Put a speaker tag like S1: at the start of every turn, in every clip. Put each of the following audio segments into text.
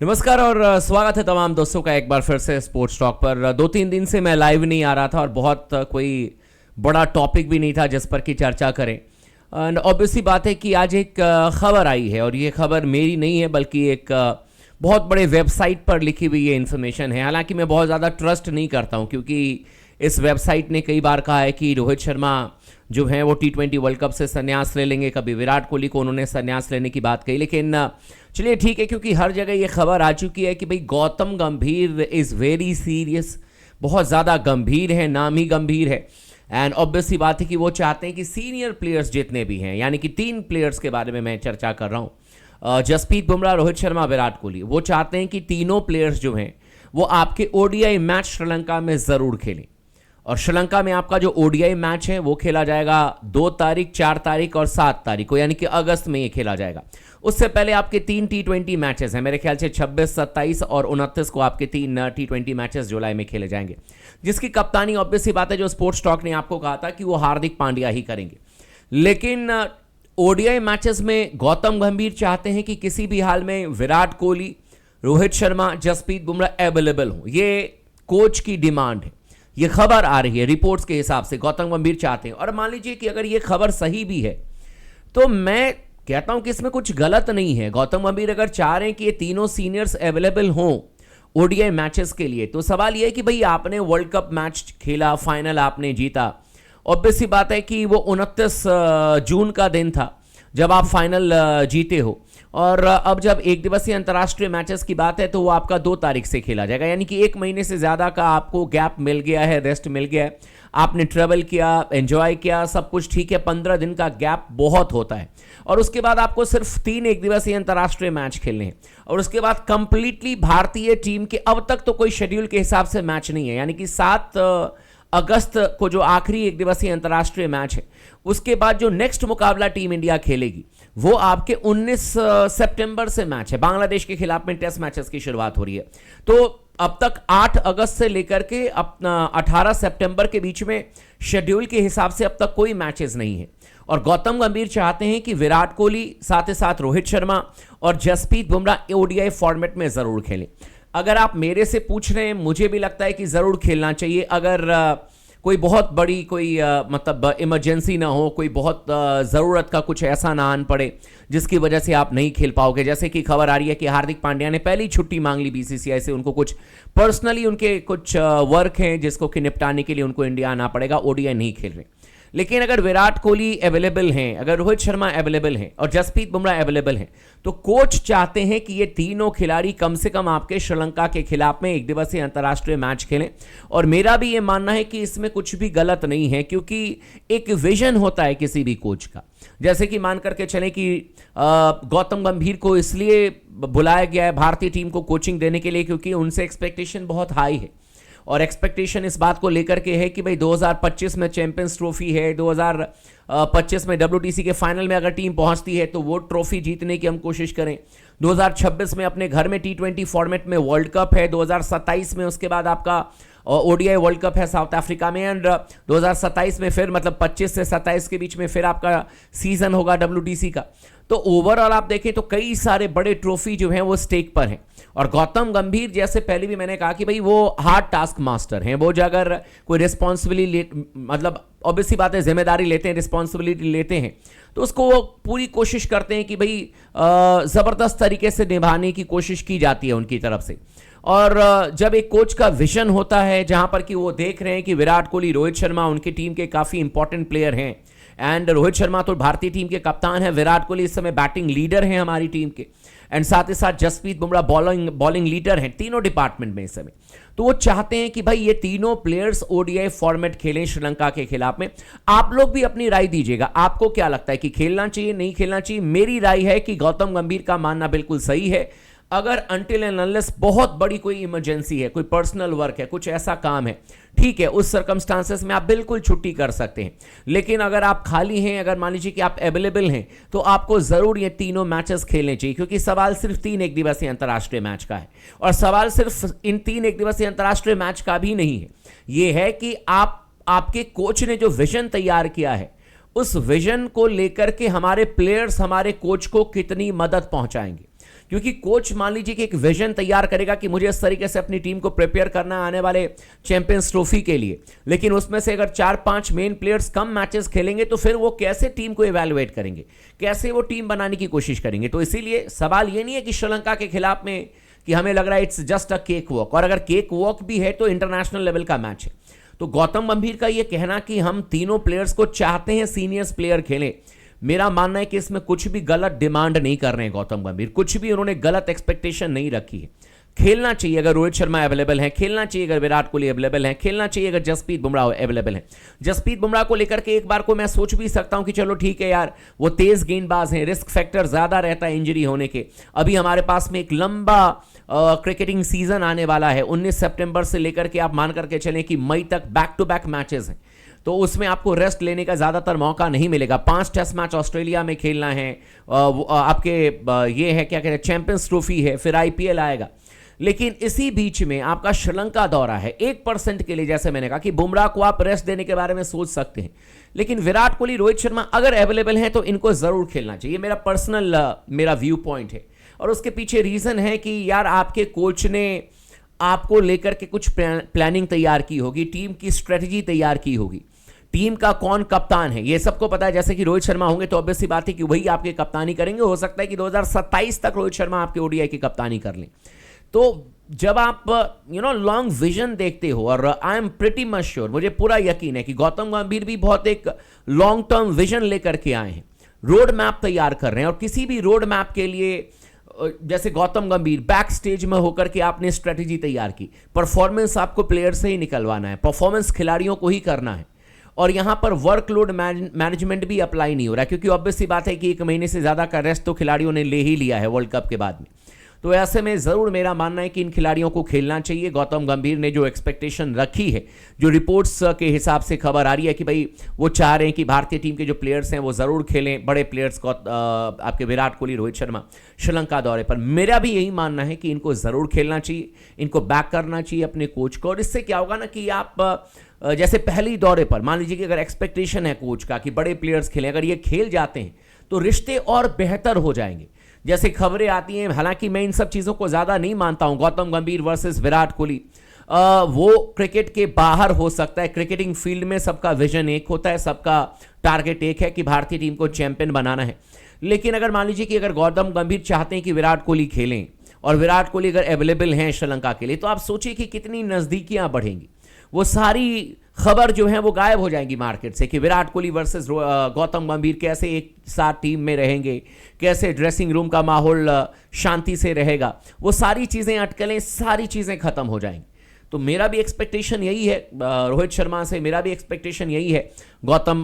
S1: नमस्कार और स्वागत है तमाम दोस्तों का एक बार फिर से स्पोर्ट्स टॉक पर। 2-3 दिन से मैं लाइव नहीं आ रहा था और बहुत कोई बड़ा टॉपिक भी नहीं था जिस पर की चर्चा करें। एंड ऑब्वियसली बात है कि आज एक खबर आई है और ये खबर मेरी नहीं है बल्कि एक बहुत बड़े वेबसाइट पर लिखी हुई ये इन्फॉर्मेशन है। हालांकि मैं बहुत ज़्यादा ट्रस्ट नहीं करता हूँ क्योंकि इस वेबसाइट ने कई बार कहा है कि रोहित शर्मा जो है वो T20 वर्ल्ड कप से संन्यास ले लेंगे। कभी विराट कोहली को उन्होंने संन्यास लेने की बात कही, लेकिन चलिए ठीक है क्योंकि हर जगह ये खबर आ चुकी है कि भाई गौतम गंभीर इज़ वेरी सीरियस, बहुत ज़्यादा गंभीर है, नाम ही गंभीर है। एंड ऑब्वियसली बात है कि वो चाहते हैं कि सीनियर प्लेयर्स जितने भी हैं, यानी कि 3 प्लेयर्स के बारे में मैं चर्चा कर रहा हूँ, जसप्रीत बुमराह, रोहित शर्मा, विराट कोहली, वो चाहते हैं कि तीनों प्लेयर्स जो हैं वो आपके ओडीआई मैच श्रीलंका में ज़रूर खेलें। और श्रीलंका में आपका जो ओडीआई मैच है वो खेला जाएगा 2 तारीख, 4 तारीख और 7 तारीख को, यानी कि अगस्त में ये खेला जाएगा। उससे पहले आपके 3 T20 मैचेस हैं, मेरे ख्याल से 26, 27 और 29 को आपके 3 T20 मैचेस जुलाई में खेले जाएंगे, जिसकी कप्तानी ऑब्वियसली बात है जो स्पोर्ट्स टॉक ने आपको कहा था कि वो हार्दिक पांड्या ही करेंगे। लेकिन ओडीआई मैचेस में गौतम गंभीर चाहते हैं कि किसी भी हाल में विराट कोहली, रोहित शर्मा, जसप्रीत बुमराह अवेलेबल हो। ये कोच की डिमांड है, ये खबर आ रही है रिपोर्ट्स के हिसाब से गौतम गंभीर चाहते हैं। और मान लीजिए कि अगर ये खबर सही भी है तो मैं कहता हूं कि इसमें कुछ गलत नहीं है। गौतम गंभीर अगर चाह रहे हैं कि ये तीनों सीनियर्स अवेलेबल हों ओडीआई मैचेस के लिए, तो सवाल ये है कि भाई आपने वर्ल्ड कप मैच खेला, फाइनल आपने जीता। ऑब्वियसली बात है कि वो 29 जून का दिन था जब आप फाइनल जीते हो, और अब जब एक दिवसीय अंतर्राष्ट्रीय मैचेस की बात है तो वो आपका 2 तारीख से खेला जाएगा, यानी कि 1 महीने से ज़्यादा का आपको गैप मिल गया है, रेस्ट मिल गया है। आपने ट्रेवल किया, एंजॉय किया, सब कुछ ठीक है। 15 दिन का गैप बहुत होता है और उसके बाद आपको सिर्फ 3 एक दिवसीय अंतर्राष्ट्रीय मैच खेलने हैं और उसके बाद कंप्लीटली भारतीय टीम के अब तक तो कोई शेड्यूल के हिसाब से मैच नहीं है, यानी कि 7 अगस्त को जो आखिरी एक दिवसीय अंतर्राष्ट्रीय मैच है, उसके बाद जो नेक्स्ट मुकाबला टीम इंडिया खेलेगी वो आपके 19 सितंबर से मैच है। बांग्लादेश के खिलाफ में टेस्ट मैचेस की शुरुआत हो रही है। तो अब तक 8 अगस्त से लेकर के अपना 18 सितंबर के बीच में शेड्यूल के हिसाब से अब तक कोई मैचेस नहीं है। और गौतम गंभीर चाहते हैं कि विराट कोहली, साथ ही साथ रोहित शर्मा और जसप्रीत बुमराह ओडीआई फॉर्मेट में ज़रूर खेलें। अगर आप मेरे से पूछ रहे हैं, मुझे भी लगता है कि ज़रूर खेलना चाहिए। अगर कोई बहुत बड़ी कोई मतलब इमरजेंसी ना हो, कोई बहुत ज़रूरत का कुछ ऐसा ना आन पड़े जिसकी वजह से आप नहीं खेल पाओगे। जैसे कि खबर आ रही है कि हार्दिक पांड्या ने पहली छुट्टी मांग ली बीसीसीआई से, उनको कुछ पर्सनली उनके कुछ वर्क हैं जिसको कि निपटाने के लिए उनको इंडिया आना पड़ेगा, ओडीआई नहीं खेल रहे। लेकिन अगर विराट कोहली अवेलेबल हैं, अगर रोहित शर्मा अवेलेबल हैं और जसप्रीत बुमराह अवेलेबल हैं, तो कोच चाहते हैं कि ये तीनों खिलाड़ी कम से कम आपके श्रीलंका के खिलाफ में एक दिवसीय अंतर्राष्ट्रीय मैच खेलें। और मेरा भी ये मानना है कि इसमें कुछ भी गलत नहीं है क्योंकि एक विजन होता है किसी भी कोच का। जैसे कि मान करके चलें कि गौतम गंभीर को इसलिए बुलाया गया है भारतीय टीम को कोचिंग देने के लिए क्योंकि उनसे एक्सपेक्टेशन बहुत हाई है और एक्सपेक्टेशन इस बात को लेकर के है कि भाई 2025 में चैंपियंस ट्रॉफी है, 2025 में WTC के फाइनल में अगर टीम पहुंचती है तो वो ट्रॉफी जीतने की हम कोशिश करें। 2026 में अपने घर में T20 फॉर्मेट में वर्ल्ड कप है, 2027 में उसके बाद आपका ओडीआई वर्ल्ड कप है साउथ अफ्रीका में, एंड 2027 में फिर मतलब 25 से 27 के बीच में फिर आपका सीजन होगा WTC का। तो ओवरऑल आप देखें तो कई सारे बड़े ट्रॉफी जो हैं वो स्टेक पर हैं। और गौतम गंभीर, जैसे पहले भी मैंने कहा कि भाई वो हार्ड टास्क मास्टर हैं, वो जो अगर कोई रिस्पॉन्सिबिलिटी मतलब ऑब्वियसली बात है जिम्मेदारी लेते हैं, रिस्पॉन्सिबिलिटी लेते हैं तो उसको वो पूरी कोशिश करते हैं कि भाई ज़बरदस्त तरीके से निभाने की कोशिश की जाती है उनकी तरफ से। और जब एक कोच का विजन होता है जहां पर कि वो देख रहे हैं कि विराट कोहली, रोहित शर्मा उनकी टीम के काफ़ी इंपॉर्टेंट प्लेयर हैं, एंड रोहित शर्मा तो भारतीय टीम के कप्तान है, विराट कोहली इस समय बैटिंग लीडर हैं हमारी टीम के, एंड साथ ही साथ जसप्रीत बुमराह बॉलिंग लीडर हैं तीनों डिपार्टमेंट में इस समय। तो वो चाहते हैं कि भाई ये तीनों प्लेयर्स ओडीआई फॉर्मेट खेलें श्रीलंका के खिलाफ में। आप लोग भी अपनी राय दीजिएगा, आपको क्या लगता है कि खेलना चाहिए, नहीं खेलना चाहिए? मेरी राय है कि गौतम गंभीर का मानना बिल्कुल सही है। अगर अनटिल एंड अनलेस बहुत बड़ी कोई इमरजेंसी है, कोई पर्सनल वर्क है, कुछ ऐसा काम है, ठीक है, उस सर्कमस्टांसेस में आप बिल्कुल छुट्टी कर सकते हैं। लेकिन अगर आप खाली हैं, अगर मान लीजिए कि आप अवेलेबल हैं, तो आपको जरूर ये तीनों मैचेस खेलने चाहिए क्योंकि सवाल सिर्फ 3 एक दिवसीय अंतर्राष्ट्रीय मैच का है। और सवाल सिर्फ इन 3 एक दिवसीय अंतर्राष्ट्रीय मैच का भी नहीं है, यह है कि आपके कोच ने जो विजन तैयार किया है उस विजन को लेकर के हमारे प्लेयर्स हमारे कोच को कितनी मदद पहुंचाएंगे। क्योंकि कोच मान लीजिए कि एक विजन तैयार करेगा कि मुझे इस तरीके से अपनी टीम को प्रिपेयर करना है आने वाले चैंपियंस ट्रॉफी के लिए, लेकिन उसमें से अगर 4-5 मेन प्लेयर्स कम मैचेस खेलेंगे तो फिर वो कैसे टीम को इवैल्यूएट करेंगे, कैसे वो टीम बनाने की कोशिश करेंगे। तो इसीलिए सवाल ये नहीं है कि श्रीलंका के खिलाफ में कि हमें लग रहा है it's just a cake walk, और अगर केक वॉक भी है तो इंटरनेशनल लेवल का मैच है। तो गौतम गंभीर का ये कहना कि हम तीनों प्लेयर्स को चाहते हैं सीनियर्स प्लेयर खेलें, मेरा मानना है कि इसमें कुछ भी गलत डिमांड नहीं कर रहे हैं गौतम गंभीर, कुछ भी उन्होंने गलत एक्सपेक्टेशन नहीं रखी है। खेलना चाहिए अगर रोहित शर्मा अवेलेबल है, खेलना चाहिए अगर विराट कोहली अवेलेबल है, खेलना चाहिए अगर जसप्रीत बुमराह अवेलेबल है। जसप्रीत बुमराह को लेकर के एक बार को मैं सोच भी सकता हूं कि चलो ठीक है यार, वो तेज गेंदबाज हैं, रिस्क फैक्टर ज्यादा रहता है इंजरी होने के। अभी हमारे पास में एक लंबा क्रिकेटिंग सीजन आने वाला है, 19 सितंबर से लेकर के आप मान करके चलें कि मई तक बैक टू बैक मैचेस हैं, तो उसमें आपको रेस्ट लेने का ज़्यादातर मौका नहीं मिलेगा। 5 टेस्ट मैच ऑस्ट्रेलिया में खेलना है, आपके ये है क्या कहते हैं चैंपियंस ट्रॉफी है, फिर आईपीएल आएगा। लेकिन इसी बीच में आपका श्रीलंका दौरा है, 1% के लिए जैसे मैंने कहा कि बुमराह को आप रेस्ट देने के बारे में सोच सकते हैं, लेकिन विराट कोहली रोहित शर्मा अगर अवेलेबल हैं तो इनको ज़रूर खेलना चाहिए। मेरा पर्सनल मेरा व्यू पॉइंट है, और उसके पीछे रीज़न है कि यार आपके कोच ने आपको लेकर के कुछ प्लानिंग तैयार की होगी, टीम की स्ट्रेटजी तैयार की होगी, टीम का कौन कप्तान है ये सबको पता है। जैसे कि रोहित शर्मा होंगे तो ऑब्वियस सी बात है कि वही आपके कप्तानी करेंगे, हो सकता है कि 2027 तक रोहित शर्मा आपके ओडीआई की कप्तानी कर लें। तो जब आप लॉन्ग विजन देखते हो, और I am pretty much sure, मुझे पूरा यकीन है कि गौतम गंभीर भी बहुत एक लॉन्ग टर्म विजन लेकर के आए हैं, रोड मैप तैयार कर रहे हैं। और किसी भी रोड मैप के लिए जैसे गौतम गंभीर बैक स्टेज में होकर के आपने स्ट्रेटेजी तैयार की, परफॉर्मेंस आपको प्लेयर से ही निकलवाना है, परफॉर्मेंस खिलाड़ियों को ही करना है, और यहां पर वर्कलोड मैनेजमेंट भी अप्लाई नहीं हो रहा है, क्योंकि ऑब्वियस सी बात है कि 1 महीने से ज्यादा का रेस्ट तो खिलाड़ियों ने ले ही लिया है वर्ल्ड कप के बाद में। तो ऐसे में जरूर मेरा मानना है कि इन खिलाड़ियों को खेलना चाहिए। गौतम गंभीर ने जो एक्सपेक्टेशन रखी है, जो रिपोर्ट्स के हिसाब से खबर आ रही है कि भाई वो चाह रहे हैं कि भारतीय टीम के जो प्लेयर्स हैं वो जरूर खेलें, बड़े प्लेयर्स को आपके विराट कोहली, रोहित शर्मा श्रीलंका दौरे पर। मेरा भी यही मानना है कि इनको जरूर खेलना चाहिए, इनको बैक करना चाहिए अपने कोच को। और इससे क्या होगा ना कि आप जैसे पहली दौरे पर मान लीजिए कि अगर एक्सपेक्टेशन है कोच का कि बड़े प्लेयर्स खेलें, अगर ये खेल जाते हैं तो रिश्ते और बेहतर हो जाएंगे। जैसे खबरें आती हैं, हालांकि मैं इन सब चीज़ों को ज़्यादा नहीं मानता हूं, गौतम गंभीर वर्सेस विराट कोहली, वो क्रिकेट के बाहर हो सकता है, क्रिकेटिंग फील्ड में सबका विजन एक होता है, सबका टारगेट एक है कि भारतीय टीम को चैंपियन बनाना है। लेकिन अगर मान लीजिए कि अगर गौतम गंभीर चाहते हैं कि विराट कोहली खेलें, और विराट कोहली अगर अवेलेबल हैं श्रीलंका के लिए, तो आप सोचिए कि कितनी नज़दीकियाँ बढ़ेंगी। वो सारी खबर जो है वो गायब हो जाएंगी मार्केट से कि विराट कोहली वर्सेस गौतम गंभीर कैसे एक साथ टीम में रहेंगे, कैसे ड्रेसिंग रूम का माहौल शांति से रहेगा, वो सारी चीज़ें, अटकलें, सारी चीज़ें खत्म हो जाएंगी। तो मेरा भी एक्सपेक्टेशन यही है रोहित शर्मा से, मेरा भी एक्सपेक्टेशन यही है गौतम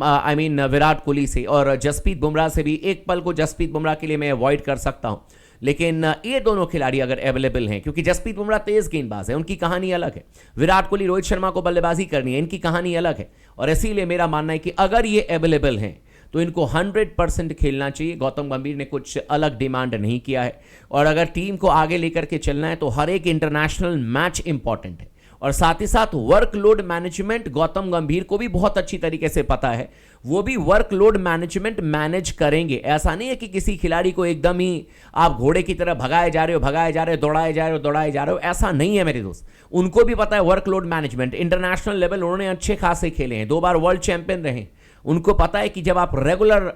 S1: विराट कोहली से, और जसप्रीत बुमराह से भी। एक पल को जसप्रीत बुमराह के लिए मैं अवॉइड कर सकता हूँ, लेकिन ये दोनों खिलाड़ी अगर अवेलेबल हैं, क्योंकि जसप्रीत बुमराह तेज गेंदबाज है, उनकी कहानी अलग है, विराट कोहली, रोहित शर्मा को बल्लेबाजी करनी है, इनकी कहानी अलग है। और इसीलिए मेरा मानना है कि अगर ये अवेलेबल हैं तो इनको 100% खेलना चाहिए। गौतम गंभीर ने कुछ अलग डिमांड नहीं किया है, और अगर टीम को आगे लेकर के चलना है तो हर एक इंटरनेशनल मैच इंपॉर्टेंट है। और साथ ही साथ वर्कलोड मैनेजमेंट गौतम गंभीर को भी बहुत अच्छी तरीके से पता है, वो भी वर्कलोड मैनेजमेंट मैनेज करेंगे। ऐसा नहीं है कि किसी खिलाड़ी को एकदम ही आप घोड़े की तरह भगाए जा रहे हो, दौड़ाए जा रहे हो, ऐसा नहीं है मेरे दोस्त। उनको भी पता है वर्कलोड मैनेजमेंट, इंटरनेशनल लेवल उन्होंने अच्छे खासे खेले हैं, 2 बार वर्ल्ड चैंपियन रहे। उनको पता है कि जब आप रेगुलर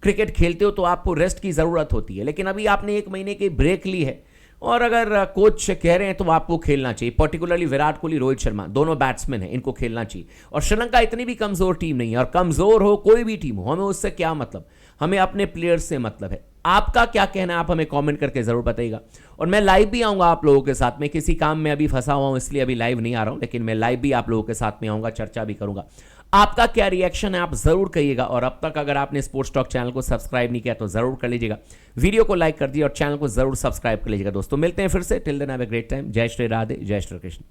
S1: क्रिकेट खेलते हो तो आपको रेस्ट की जरूरत होती है, लेकिन अभी आपने 1 महीने की ब्रेक ली है, और अगर कोच कह रहे हैं तो आपको खेलना चाहिए। पर्टिकुलरली विराट कोहली, रोहित शर्मा दोनों बैट्समैन हैं, इनको खेलना चाहिए। और श्रीलंका इतनी भी कमजोर टीम नहीं है, और कमजोर हो कोई भी टीम हो, हमें उससे क्या मतलब, हमें अपने प्लेयर्स से मतलब है। आपका क्या कहना है आप हमें कमेंट करके जरूर बताइएगा। और मैं लाइव भी आऊंगा आप लोगों के साथ में, किसी काम में अभी फंसा हुआ हूं इसलिए अभी लाइव नहीं आ रहा हूं, लेकिन मैं लाइव भी आप लोगों के साथ में आऊंगा, चर्चा भी करूंगा। आपका क्या रिएक्शन है आप जरूर कहिएगा। और अब तक अगर आपने स्पोर्ट्स टॉक चैनल को सब्सक्राइब नहीं किया तो जरूर कर लीजिएगा, वीडियो को लाइक कर दिए और चैनल को जरूर सब्सक्राइब कर लीजिएगा। दोस्तों मिलते हैं फिर से, till then have a great time. जय श्री राधे, जय श्री कृष्ण।